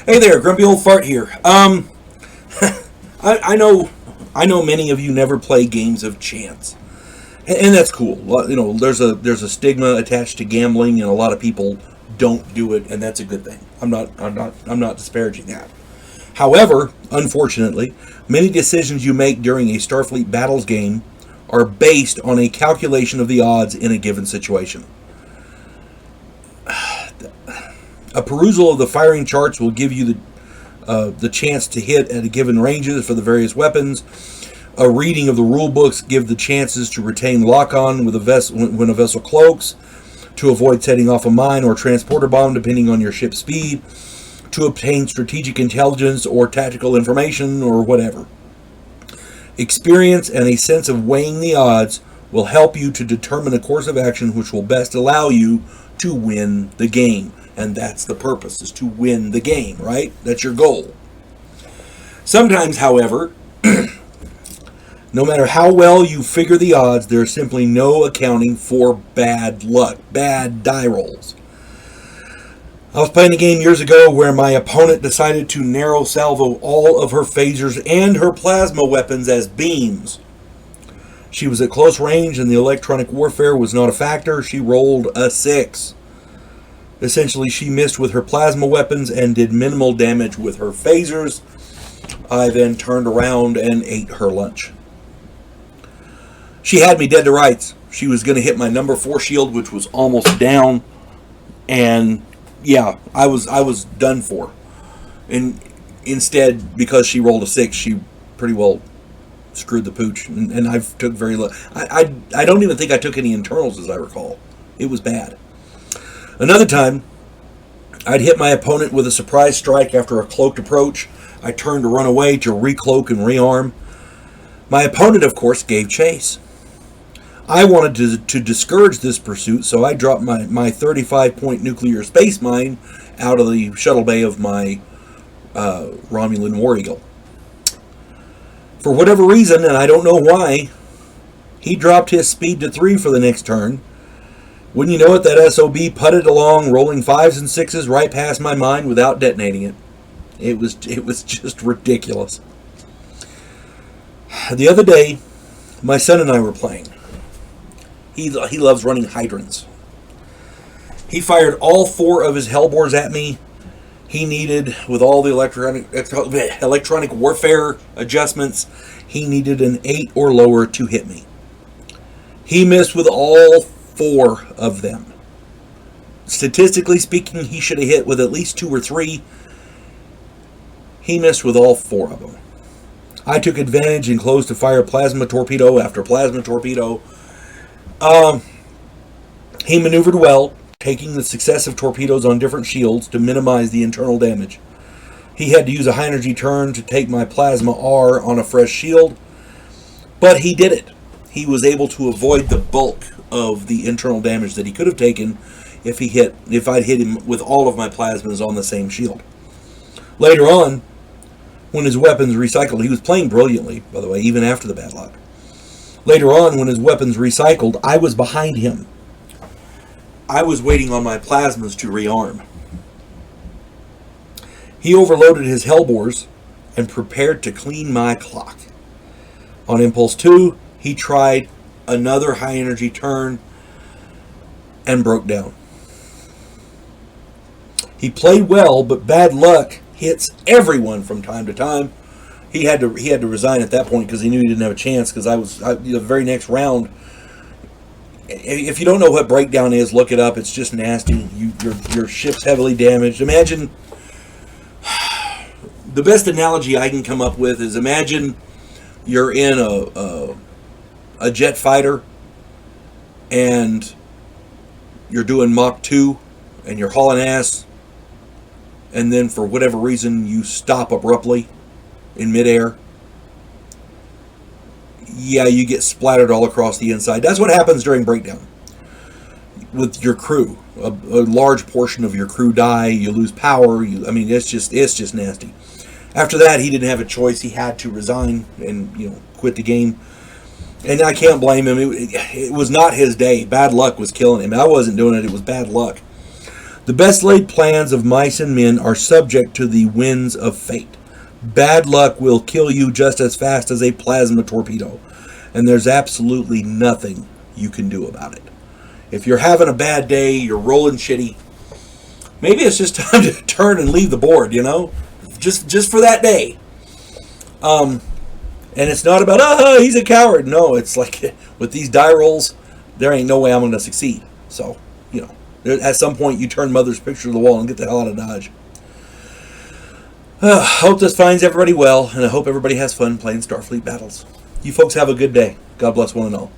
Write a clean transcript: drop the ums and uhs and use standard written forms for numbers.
Hey there, Grumpy Old Fart here. I know many of you never play games of chance, and that's cool. You know, there's a stigma attached to gambling, and a lot of people don't do it, and that's a good thing. I'm not disparaging that. However, unfortunately, many decisions you make during a Starfleet Battles game are based on a calculation of the odds in a given situation. A perusal of the firing charts will give you the chance to hit at a given ranges for the various weapons. A reading of the rule books give the chances to retain lock-on with a vessel when a vessel cloaks, to avoid setting off a mine or transporter bomb depending on your ship's speed, to obtain strategic intelligence or tactical information or whatever. Experience and a sense of weighing the odds will help you to determine a course of action which will best allow you to win the game. And that's the purpose, is to win the game, right? That's your goal. Sometimes, however, no matter how well you figure the odds, there's simply no accounting for bad luck, bad die rolls. I was playing a game years ago where my opponent decided to narrow salvo all of her phasers and her plasma weapons as beams. She was at close range and the electronic warfare was not a factor. She rolled a 6. Essentially, she missed with her plasma weapons and did minimal damage with her phasers. I then turned around and ate her lunch. She had me dead to rights. She was going to hit my number 4 shield, which was almost down. And yeah, I was done for. And instead, because she rolled a 6, she pretty well screwed the pooch. And I took very little. I don't even think I took any internals, as I recall. It was bad. Another time, I'd hit my opponent with a surprise strike after a cloaked approach. I turned to run away to recloak and rearm. My opponent, of course, gave chase. I wanted to discourage this pursuit, so I dropped my 35-point nuclear space mine out of the shuttle bay of my Romulan War Eagle. For whatever reason, and I don't know why, he dropped his speed to 3 for the next turn. Wouldn't you know it, that SOB putted along, rolling 5s and 6s right past my mine without detonating it. It was just ridiculous. The other day, my son and I were playing. He loves running hydrants. He fired all 4 of his hellbores at me. He needed, with all the electronic warfare adjustments, he needed an 8 or lower to hit me. He missed with all 4 of them. Statistically speaking, he should have hit with at least 2 or 3. He missed with all 4 of them. I took advantage and closed to fire plasma torpedo after plasma torpedo. He maneuvered well, taking the successive torpedoes on different shields to minimize the internal damage. He had to use a high energy turn to take my plasma R on a fresh shield, but he did it. He was able to avoid the bulk of the internal damage that he could have taken if I'd hit him with all of my plasmas on the same shield. Later on, when his weapons recycled, he was playing brilliantly, by the way, even after the bad luck. Later on, when his weapons recycled, I was behind him. I was waiting on my plasmas to rearm. He overloaded his hellbores and prepared to clean my clock. On impulse 2, he tried another high energy turn and broke down. He played well, but bad luck hits everyone from time to time. He had to resign at that point because he knew he didn't have a chance, because the very next round, if you don't know what breakdown is, look it up. It's just nasty. Your ship's heavily damaged. Imagine, the best analogy I can come up with is, imagine you're in a jet fighter and you're doing Mach 2 and you're hauling ass, and then for whatever reason you stop abruptly in midair. Yeah, you get splattered all across the inside. That's what happens during breakdown with your crew. A large portion of your crew die. You lose power. It's just nasty. After that, he didn't have a choice. He had to resign and quit the game. And I can't blame him. It was not his day. Bad luck was killing him. I wasn't doing it. It was bad luck. The best laid plans of mice and men are subject to the winds of fate. Bad luck will kill you just as fast as a plasma torpedo, and there's absolutely nothing you can do about it. If you're having a bad day, you're rolling shitty, maybe it's just time to turn and leave the board, just for that day. And it's not about, he's a coward. No, it's like with these die rolls, there ain't no way I'm going to succeed. So, at some point you turn Mother's picture to the wall and get the hell out of Dodge. Hope this finds everybody well, and I hope everybody has fun playing Starfleet battles. You folks have a good day. God bless one and all.